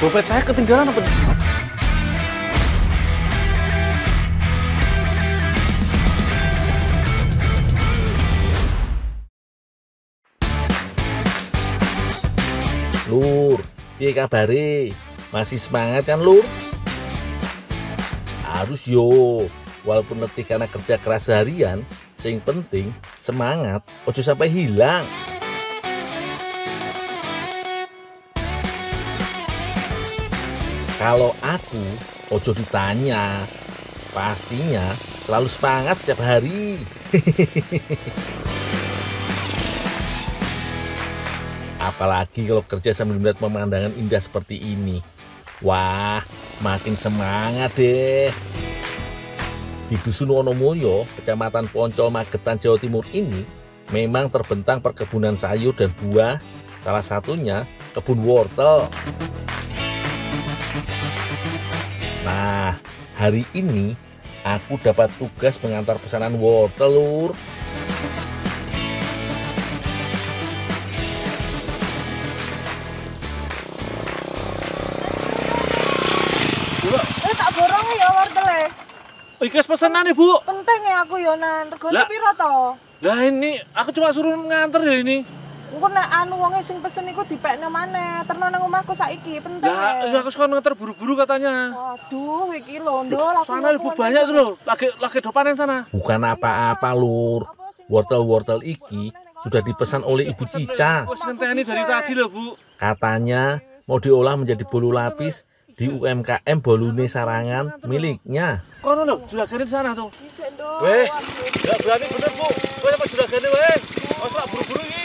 Dompet saya ketinggalan apa? Lur, piye kabare? Masih semangat kan, Lur? Harus yo, walaupun letih karena kerja keras seharian, sing penting semangat, ojo sampai hilang. Kalau aku, ojo ditanya, pastinya selalu semangat setiap hari. Apalagi kalau kerja sambil melihat pemandangan indah seperti ini. Wah, makin semangat deh. Di Dusun Wonomulyo, Kecamatan Poncol, Magetan, Jawa Timur ini memang terbentang perkebunan sayur dan buah, salah satunya kebun wortel. Nah, hari ini aku dapat tugas mengantar pesanan wortel, Lur. Tak borong ya wortele. Iki pesanan Bu. Penting ya aku yo nan. Regane piro to? Lah ini aku cuma suruh nganter ya ini. Engko nek anu wonge sing pesen iku dipekne maneh. Terno nang omahku saiki penting. Lah aku suka nganter buru-buru katanya. Waduh, iki lho ndol aku. Sana ibu banyak tuh loh. Lagi do panen sana. Bukan apa-apa, Lur. Wortel-wortel iki sudah dipesan oleh Ibu Cica. Wes ngenteni dari tadi loh, Bu. Katanya mau diolah menjadi bolu lapis di UMKM Bolune Sarangan miliknya. Kono lho, juragane di sana tuh. Dhisik ndol. Weh, enggak berani bener, Bu. Kowe sampe juragane wae. Wes lak buru-buru iki.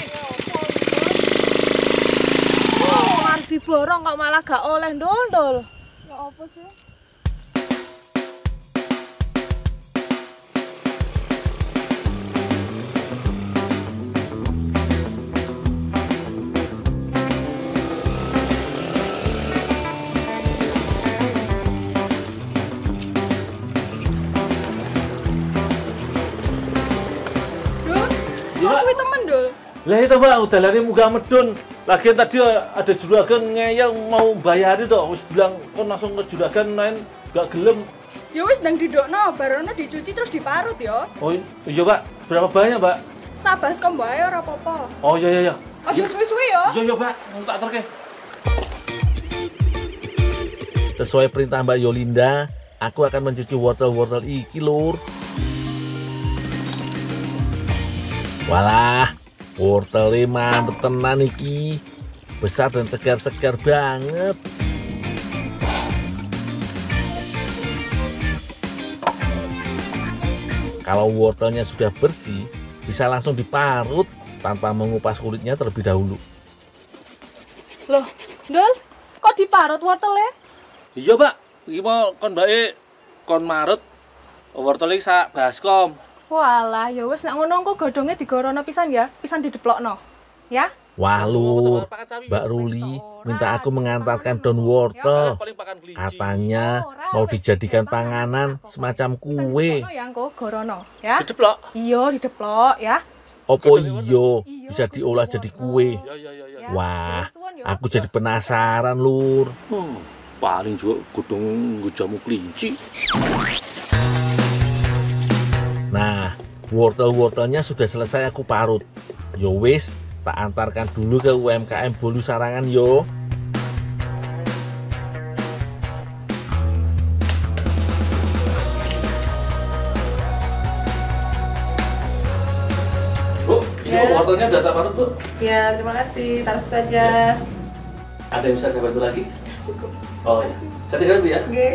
Mari diborong kok malah gak oleh ndol. Ya apa sih? Kok suwi temen, Dul? Lah itu Mbak, udalane muga medun. Lagian tadi ada juragan ngeyel mau bayari toh. Wis bilang kon langsung ke juragan main gak gelem. Ya wis ndang didokno, barono dicuci terus diparut ya. Oh iya Pak, berapa banyak Pak? Sabaskom wae ora apa-apa. Oh iya. Aja suwi-suwi ya. Iya Pak, tak terke. Sesuai perintah Mbak Yolinda, aku akan mencuci wortel-wortel iki, Lur. Walah, wortelnya mantep tenan iki. Besar dan segar-segar banget. Kalau wortelnya sudah bersih, bisa langsung diparut tanpa mengupas kulitnya terlebih dahulu. Loh, Dul, kok diparut wortelnya? Iya Pak, iki mau kon mbake kon marut wortel iki sak baskom. Walah, ya wis nek ngono engko godhonge digorono pisan ya, pisan dideplokno. Ya? Wah, Lur, Mbak Ruli minta aku mengantarkan daun wortel. Katanya mau dijadikan panganan semacam kue. Ya engko gorono, ya. Dideplok. Iya, dideplok ya. Opo iyo bisa diolah jadi kue. Iya. Wah, aku jadi penasaran, Lur. Paling juga godhong jamu kelinci. Nah, wortel-wortelnya sudah selesai aku parut. Yo wis, tak antarkan dulu ke UMKM Bolu Sarangan yo. Bu, ini wortelnya udah tak parut Bu. Ya, terima kasih. Taruh situ aja. Ada yang bisa saya bantu lagi? Cukup. Oh iya, saya tinggal dulu ya. Oke.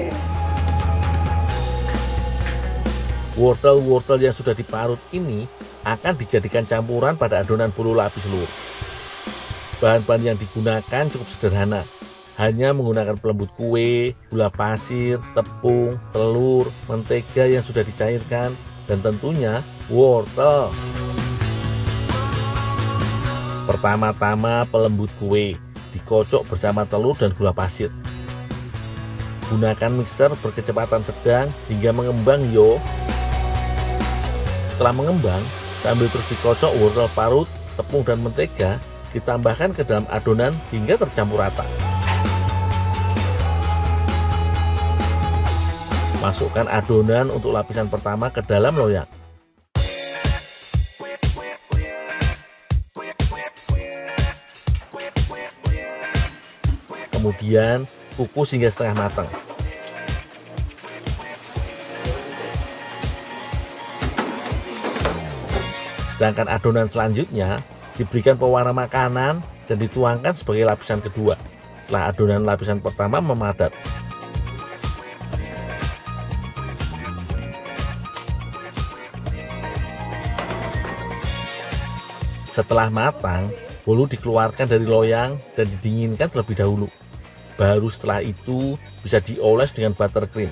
Wortel-wortel yang sudah diparut ini akan dijadikan campuran pada adonan bolu lapis, Lur. Bahan-bahan yang digunakan cukup sederhana. Hanya menggunakan pelembut kue, gula pasir, tepung, telur, mentega yang sudah dicairkan, dan tentunya wortel. Pertama-tama pelembut kue dikocok bersama telur dan gula pasir. Gunakan mixer berkecepatan sedang hingga mengembang yo. Setelah mengembang, sambil terus dikocok wortel parut, tepung dan mentega ditambahkan ke dalam adonan hingga tercampur rata. Masukkan adonan untuk lapisan pertama ke dalam loyang. Kemudian kukus hingga setengah matang. Sedangkan adonan selanjutnya diberikan pewarna makanan dan dituangkan sebagai lapisan kedua setelah adonan lapisan pertama memadat. Setelah matang, bolu dikeluarkan dari loyang dan didinginkan terlebih dahulu. Baru setelah itu bisa dioles dengan buttercream.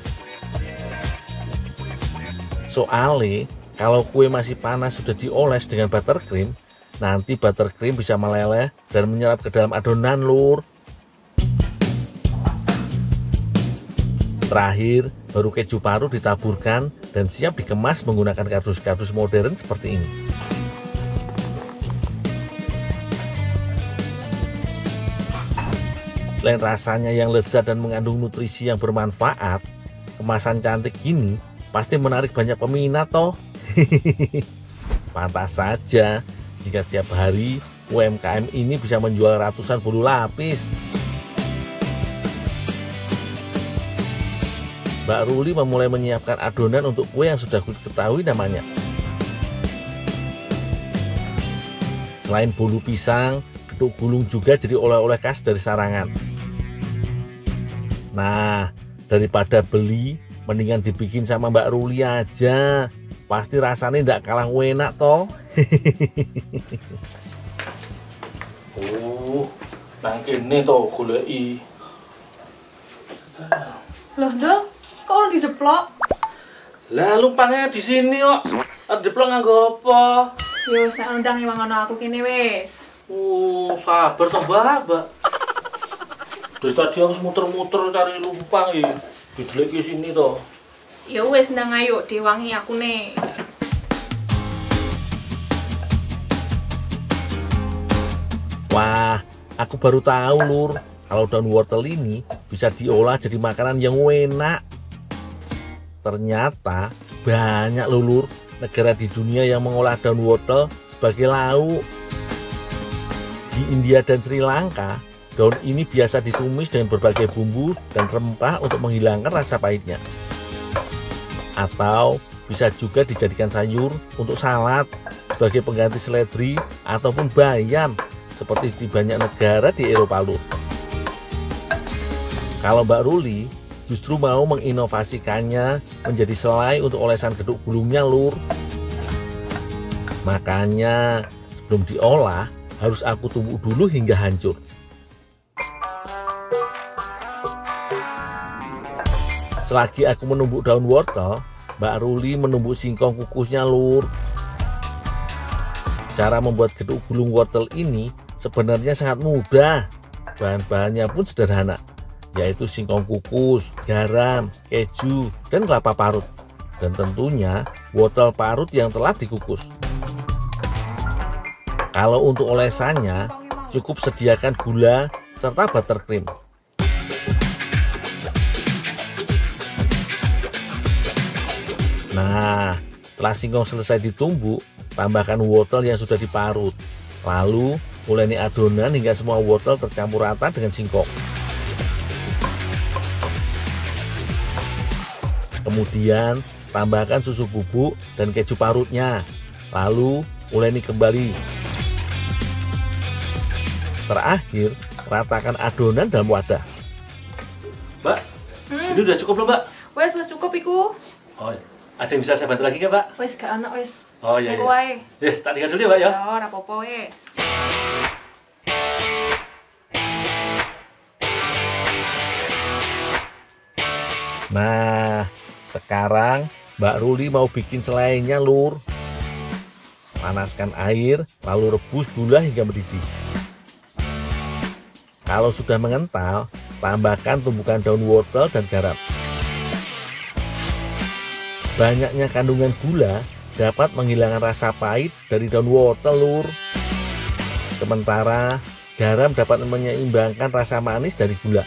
Soalnya kalau kue masih panas sudah dioles dengan buttercream, nanti buttercream bisa meleleh dan menyerap ke dalam adonan, lur. Terakhir, baru keju parut ditaburkan dan siap dikemas menggunakan kardus-kardus modern seperti ini. Selain rasanya yang lezat dan mengandung nutrisi yang bermanfaat, kemasan cantik gini pasti menarik banyak peminat toh. Pantas saja jika setiap hari UMKM ini bisa menjual ratusan bolu lapis. Mbak Ruli memulai menyiapkan adonan untuk kue yang sudah ketahui namanya. Selain bolu pisang, getuk gulung juga jadi oleh-oleh khas dari Sarangan. Nah, daripada beli, mendingan dibikin sama Mbak Ruli aja. Pasti rasanya tidak kalah enak toh. Nang kene toh goleki. Loh, Dol, kok orang dideplok? Lah lumpangnya di sini kok. Deplok nganggo apa? Yo, saya undang yang ngono aku kene wis. Sabar toh, Mbak. Dari tadi aku muter-muter cari lumpang ya. Dideleki sini toh. Ya wis ndang ayo diwangi aku nih. Wah, aku baru tahu lur, kalau daun wortel ini bisa diolah jadi makanan yang enak. Ternyata banyak loh lur negara di dunia yang mengolah daun wortel sebagai lauk. Di India dan Sri Lanka, daun ini biasa ditumis dengan berbagai bumbu dan rempah untuk menghilangkan rasa pahitnya. Atau bisa juga dijadikan sayur untuk salad sebagai pengganti seledri ataupun bayam seperti di banyak negara di Eropa lur. Kalau Mbak Ruli justru mau menginovasikannya menjadi selai untuk olesan getuk gulungnya lur. Makanya sebelum diolah harus aku tumbuk dulu hingga hancur. Selagi aku menumbuk daun wortel, Mbak Ruli menumbuk singkong kukusnya lur. Cara membuat getuk gulung wortel ini sebenarnya sangat mudah. Bahan-bahannya pun sederhana, yaitu singkong kukus, garam, keju, dan kelapa parut. Dan tentunya wortel parut yang telah dikukus. Kalau untuk olesannya, cukup sediakan gula serta buttercream. Nah, setelah singkong selesai ditumbuk, tambahkan wortel yang sudah diparut. Lalu, uleni adonan hingga semua wortel tercampur rata dengan singkong. Kemudian, tambahkan susu bubuk dan keju parutnya. Lalu, uleni kembali. Terakhir, ratakan adonan dalam wadah. Mbak, ini udah cukup belum, Mbak? Wes cukup iku. Oh, ada yang bisa saya bantu lagi nggak, Mbak? Wes gak ana wes. Oh iya. Aku wae. Tak tinggal dulu ya, Mbak ya. Ya ora apa-apa wes. Nah, sekarang Mbak Ruli mau bikin selainya lur. Panaskan air, lalu rebus gula hingga mendidih. Kalau sudah mengental, tambahkan tumbukan daun wortel dan garam. Banyaknya kandungan gula dapat menghilangkan rasa pahit dari daun wortel lur. Sementara garam dapat menyeimbangkan rasa manis dari gula.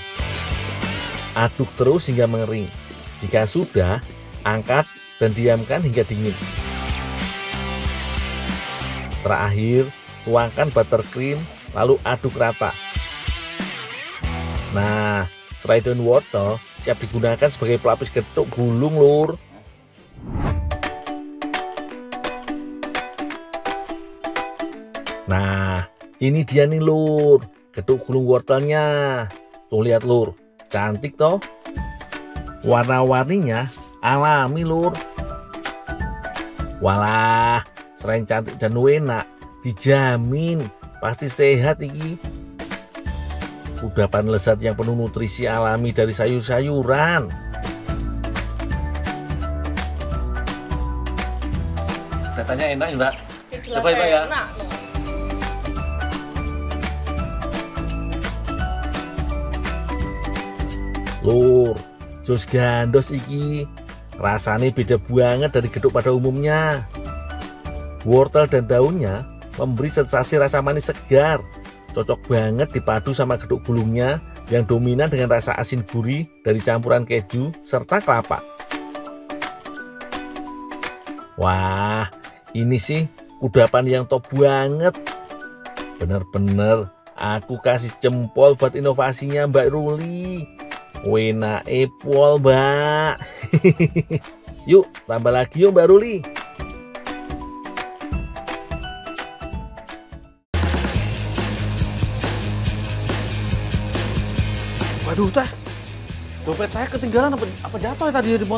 Aduk terus hingga mengering. Jika sudah, angkat dan diamkan hingga dingin. Terakhir, tuangkan buttercream lalu aduk rata. Nah, serai daun wortel siap digunakan sebagai pelapis getuk gulung, Lur. Nah, ini dia nih, Lur, getuk gulung wortelnya. Tuh lihat, Lur, cantik toh. Warna-warninya alami, Lur. Walah, selain cantik dan enak, dijamin pasti sehat iki. Kudapan lezat yang penuh nutrisi alami dari sayur-sayuran. Katanya enak ya, Mbak. jelas Coba ya, Mbak ya. enak. Lur, jos gandos iki. Rasanya beda banget dari geduk pada umumnya. Wortel dan daunnya memberi sensasi rasa manis segar. Cocok banget dipadu sama geduk gulungnya yang dominan dengan rasa asin gurih dari campuran keju serta kelapa. Wah, ini sih kudapan yang top banget. Bener-bener aku kasih jempol buat inovasinya Mbak Ruli. Wena epol, Mbak. Yuk, tambah lagi yuk Mbak Ruli. Waduh, teh. Dompet saya ketinggalan apa jatuh ya tadi di motor?